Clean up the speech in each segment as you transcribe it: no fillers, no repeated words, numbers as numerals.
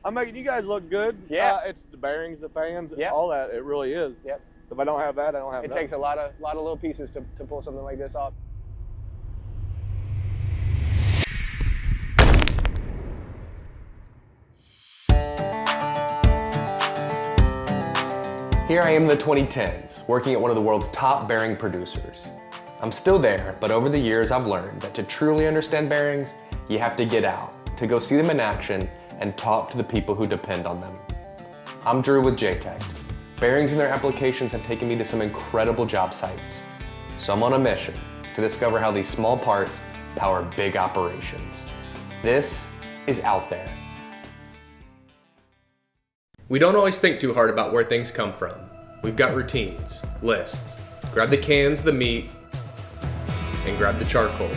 I'm making you guys look good. Yeah. It's the bearings, the fans, Yep. all that. It really is. Yep. If I don't have that, I don't have It nothing. takes a lot of little pieces to pull something like this off. Here I am in the 2010s, working at one of the world's top bearing producers. I'm still there, but over the years I've learned that to truly understand bearings, you have to get out, to go see them in action, and talk to the people who depend on them. I'm Drew with JTech. Bearings and their applications have taken me to some incredible job sites. So I'm on a mission to discover how these small parts power big operations. This is Out There. We don't always think too hard about where things come from. We've got routines, lists. Grab the cans, the meat, and grab the charcoal.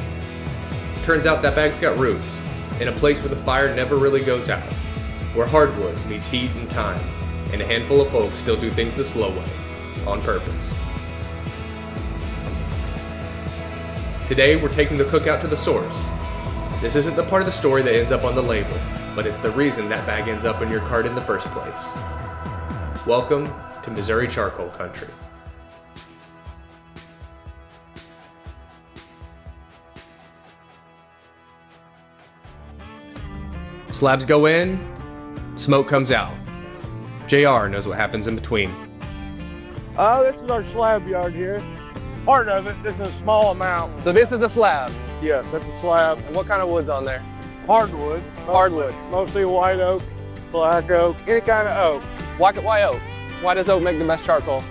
Turns out that bag's got roots, in a place where the fire never really goes out, where hardwood meets heat and time, and a handful of folks still do things the slow way, on purpose. Today, we're taking the cookout to the source. This isn't the part of the story that ends up on the label, but it's the reason that bag ends up in your cart in the first place. Welcome to Missouri Charcoal Country. Slabs go in, smoke comes out. JR knows what happens in between. This is our slab yard here. Part of it, this is a small amount. So this is a slab. Yes, that's a slab. And what kind of wood's on there? Hardwood. Hardwood. Mostly white oak, black oak, any kind of oak. Why oak? Why does oak make the best charcoal?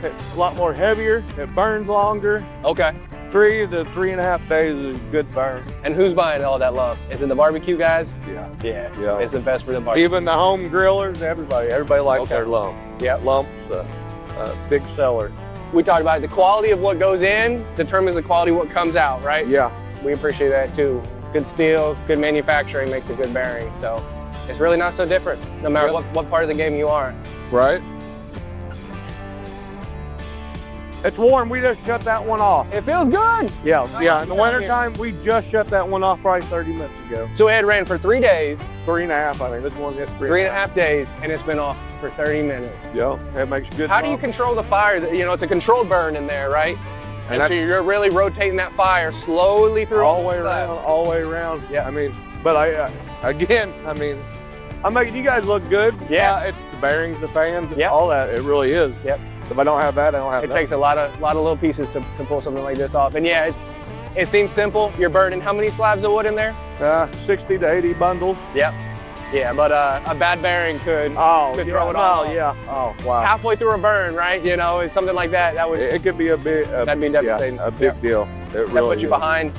It's a lot more heavier. It burns longer. Okay. 3 to 3.5 days is a good burn. And who's buying all that love? Is it the barbecue guys? Yeah. Yeah. It's the best for the barbecue. Even the home grillers, everybody likes Okay. their lump. Yeah. Lumps, big seller. We talked about the quality of what goes in determines the quality of what comes out, right? Yeah. We appreciate that too. Good steel, good manufacturing makes a good bearing. So it's really not so different, no matter what part of the game you are. Right. It's warm. We just shut that one off. It feels good. Yeah. In the down wintertime, we just shut that one off probably 30 minutes ago. So it ran for 3 days, 3.5, I think. This one hit 3.5 days, and it's been off for 30 minutes. Yeah, that makes good. How do you control the fire? You know, it's a controlled burn in there, right? And so you're really rotating that fire slowly through all the way slabs. around, all the way around? Yeah. I mean, but I'm making you guys look good. Yeah. It's the bearings, the fans, Yep. all that. It really is. Yep. If I don't have that, I don't have It nothing. takes a lot of little pieces to pull something like this off. And yeah, it seems simple. You're burning how many slabs of wood in there? 60 to 80 bundles. Yep. Yeah, but a bad bearing could throw it all off. Yeah. Oh, wow. Halfway through a burn, right? You know, it's something like that. That would It could be a big. That'd be devastating. Yeah, a big deal. It that really put you is. behind.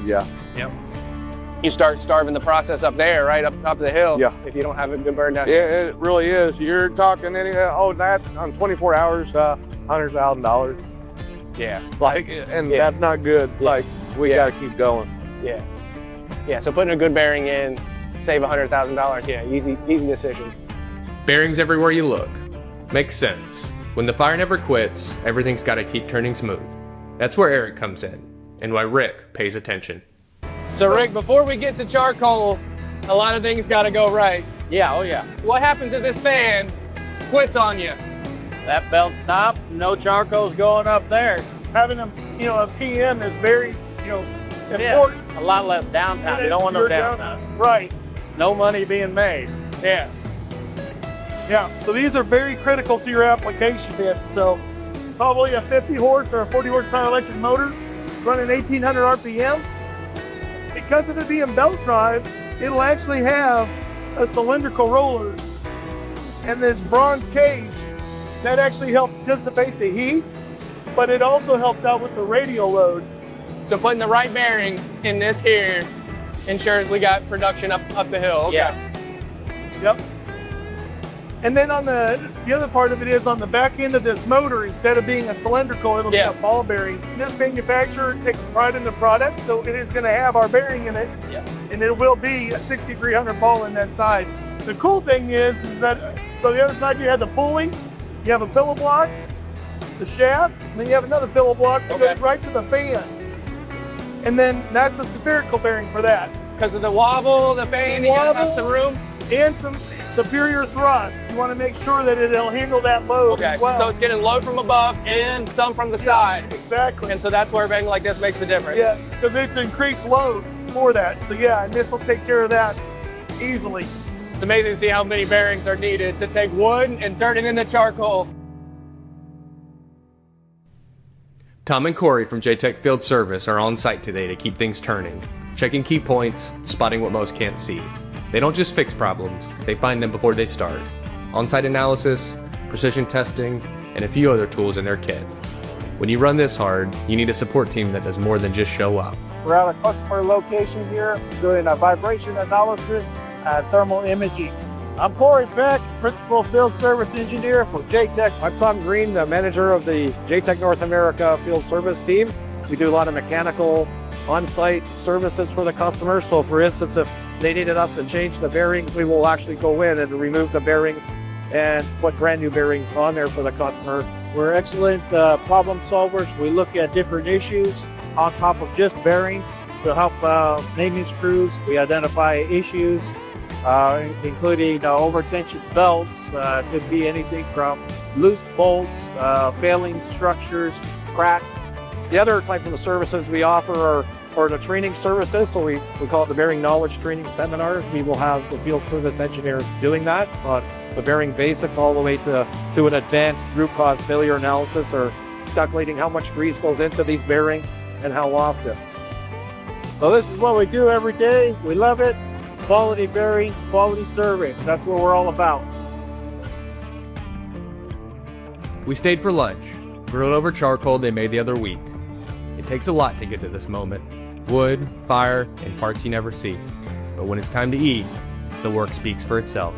Yeah. Yep. You start starving the process up there, right up top of the hill. Yeah. If you don't have a good burn down here. Yeah, it really is. You're talking that on 24 hours, $100,000. Yeah. That's not good. Like we got to keep going. Yeah. Yeah. So putting a good bearing in, save $100,000. Yeah. Easy decision. Bearings everywhere you look. Makes sense. When the fire never quits, everything's got to keep turning smooth. That's where Eric comes in, and why Rick pays attention. So Rick, before we get to charcoal, a lot of things got to go right. Yeah, oh yeah. What happens if this fan quits on you? That belt stops, no charcoal's going up there. Having a PM is very, important. A lot less downtime. You don't want no You're downtime. Right. No money being made. Yeah. Yeah. So these are very critical to your application bit. So probably a 50 horse or a 40 horsepower electric motor running 1800 RPM. Because of it being belt drive, it'll actually have a cylindrical roller and this bronze cage that actually helps dissipate the heat, but it also helps out with the radial load. So putting the right bearing in this here ensures we got production up the hill. Okay. Yeah. Yep. And then on the other part of it is on the back end of this motor, instead of being a cylindrical, it'll be a ball bearing. This manufacturer takes pride in the product, so it is going to have our bearing in it, and it will be a 6300 ball in that side. The cool thing is that, so the other side you have the pulley, you have a pillow block, the shaft, and then you have another pillow block that goes right to the fan. And then that's a spherical bearing for that. Because of the wobble, the fan, you gotta have some room. And some, superior thrust. You want to make sure that it'll handle that load Okay, as well. so it's getting load from above and some from the side. Exactly. And so that's where a bearing like this makes the difference. Yeah, because it's increased load for that. So yeah, and this will take care of that easily. It's amazing to see how many bearings are needed to take wood and turn it into charcoal. Tom and Corey from J-Tech Field Service are on site today to keep things turning, checking key points, spotting what most can't see. They don't just fix problems, they find them before they start. On-site analysis, precision testing, and a few other tools in their kit. When you run this hard, you need a support team that does more than just show up. We're at a customer location here doing a vibration analysis and thermal imaging. I'm Corey Beck, Principal Field Service Engineer for J-Tech. I'm Tom Green, the manager of the J-Tech North America Field Service team. We do a lot of mechanical on-site services for the customer. So for instance, if they needed us to change the bearings, we will actually go in and remove the bearings and put brand new bearings on there for the customer. We're excellent problem solvers. We look at different issues on top of just bearings to help maintenance crews. We identify issues, including overtension belts. Could be anything from loose bolts, failing structures, cracks. The other type of the services we offer are the training services. So we call it the bearing knowledge training seminars. We will have the field service engineers doing that, but the bearing basics all the way to an advanced root cause failure analysis, or calculating how much grease goes into these bearings and how often. So this is what we do every day. We love it. Quality bearings, quality service. That's what we're all about. We stayed for lunch, grilled over charcoal they made the other week. It takes a lot to get to this moment. Wood, fire, and parts you never see. But when it's time to eat, the work speaks for itself.